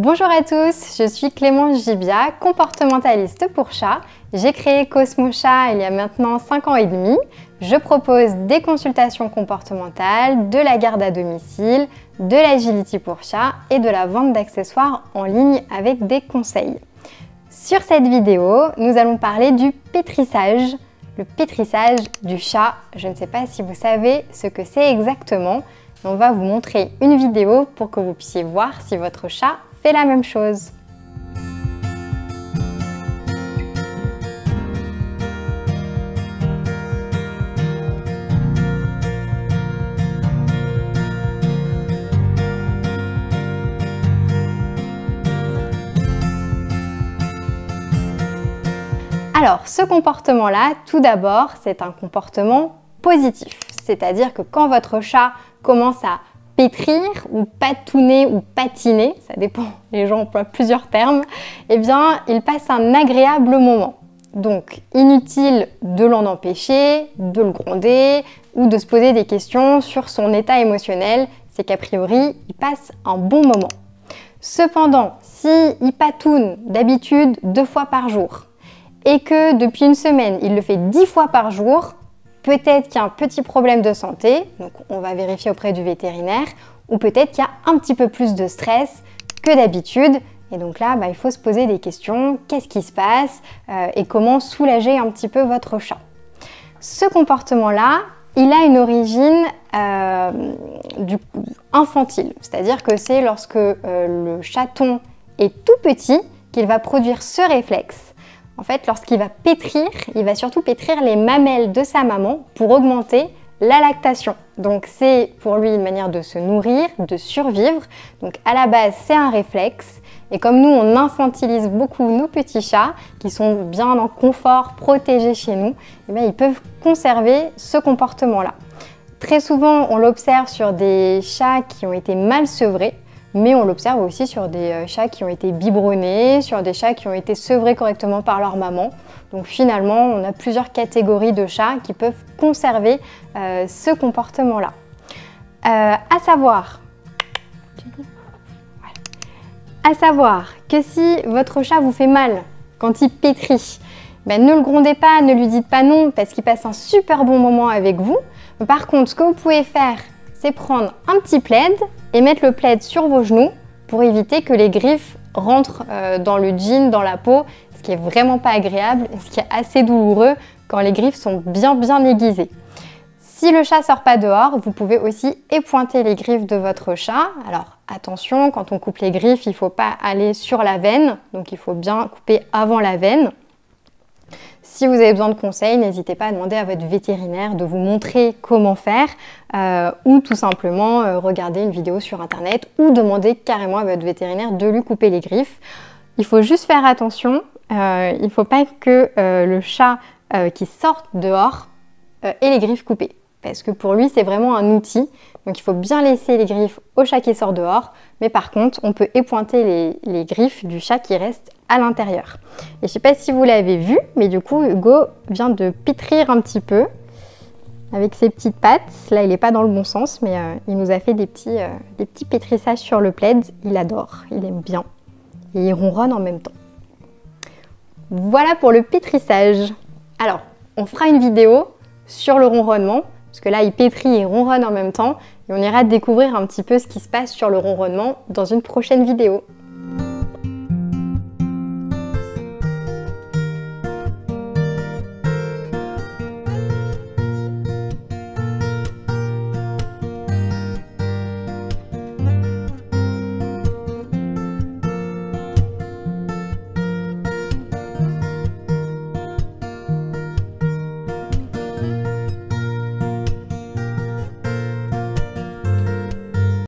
Bonjour à tous, je suis Clémence Gibia, comportementaliste pour chats. J'ai créé Cosmo Chat il y a maintenant 5 ans et demi. Je propose des consultations comportementales, de la garde à domicile, de l'agility pour chat et de la vente d'accessoires en ligne avec des conseils. Sur cette vidéo, nous allons parler du pétrissage. Le pétrissage du chat, je ne sais pas si vous savez ce que c'est exactement. On va vous montrer une vidéo pour que vous puissiez voir si votre chat fait la même chose. Alors, ce comportement-là, tout d'abord, c'est un comportement positif. C'est-à-dire que quand votre chat commence à pétrir ou patouner ou patiner, ça dépend, les gens emploient plusieurs termes, eh bien, il passe un agréable moment. Donc, inutile de l'en empêcher, de le gronder ou de se poser des questions sur son état émotionnel, c'est qu'a priori, il passe un bon moment. Cependant, s'il patoune d'habitude 2 fois par jour et que depuis une semaine, il le fait 10 fois par jour, peut-être qu'il y a un petit problème de santé, donc on va vérifier auprès du vétérinaire, ou peut-être qu'il y a un petit peu plus de stress que d'habitude. Et donc là, il faut se poser des questions, qu'est-ce qui se passe et comment soulager un petit peu votre chat. Ce comportement-là, il a une origine infantile, c'est-à-dire que c'est lorsque le chaton est tout petit qu'il va produire ce réflexe. En fait, lorsqu'il va pétrir, il va surtout pétrir les mamelles de sa maman pour augmenter la lactation. Donc c'est pour lui une manière de se nourrir, de survivre. Donc à la base, c'est un réflexe. Et comme nous, on infantilise beaucoup nos petits chats, qui sont bien en confort, protégés chez nous, eh bien, ils peuvent conserver ce comportement-là. Très souvent, on l'observe sur des chats qui ont été mal sevrés. Mais on l'observe aussi sur des chats qui ont été biberonnés, sur des chats qui ont été sevrés correctement par leur maman. Donc finalement, on a plusieurs catégories de chats qui peuvent conserver ce comportement-là. À savoir que si votre chat vous fait mal quand il pétrit, ne le grondez pas, ne lui dites pas non parce qu'il passe un super bon moment avec vous. Par contre, ce que vous pouvez faire, c'est prendre un petit plaid et mettre le plaid sur vos genoux pour éviter que les griffes rentrent dans le jean, dans la peau, ce qui est vraiment pas agréable et ce qui est assez douloureux quand les griffes sont bien aiguisées. Si le chat sort pas dehors, vous pouvez aussi épointer les griffes de votre chat. Alors attention, quand on coupe les griffes, il ne faut pas aller sur la veine, donc il faut bien couper avant la veine. Si vous avez besoin de conseils, n'hésitez pas à demander à votre vétérinaire de vous montrer comment faire ou tout simplement regarder une vidéo sur internet ou demander carrément à votre vétérinaire de lui couper les griffes. Il faut juste faire attention, il ne faut pas que le chat qui sort dehors ait les griffes coupées parce que pour lui c'est vraiment un outil, donc il faut bien laisser les griffes au chat qui sort dehors, mais par contre on peut épointer les griffes du chat qui reste à l'intérieur. Et je ne sais pas si vous l'avez vu, mais du coup Hugo vient de pétrir un petit peu avec ses petites pattes. Là il n'est pas dans le bon sens, mais il nous a fait des petits pétrissages sur le plaid. Il adore, il aime bien et il ronronne en même temps. Voilà pour le pétrissage. Alors on fera une vidéo sur le ronronnement parce que là il pétrit et ronronne en même temps et on ira découvrir un petit peu ce qui se passe sur le ronronnement dans une prochaine vidéo.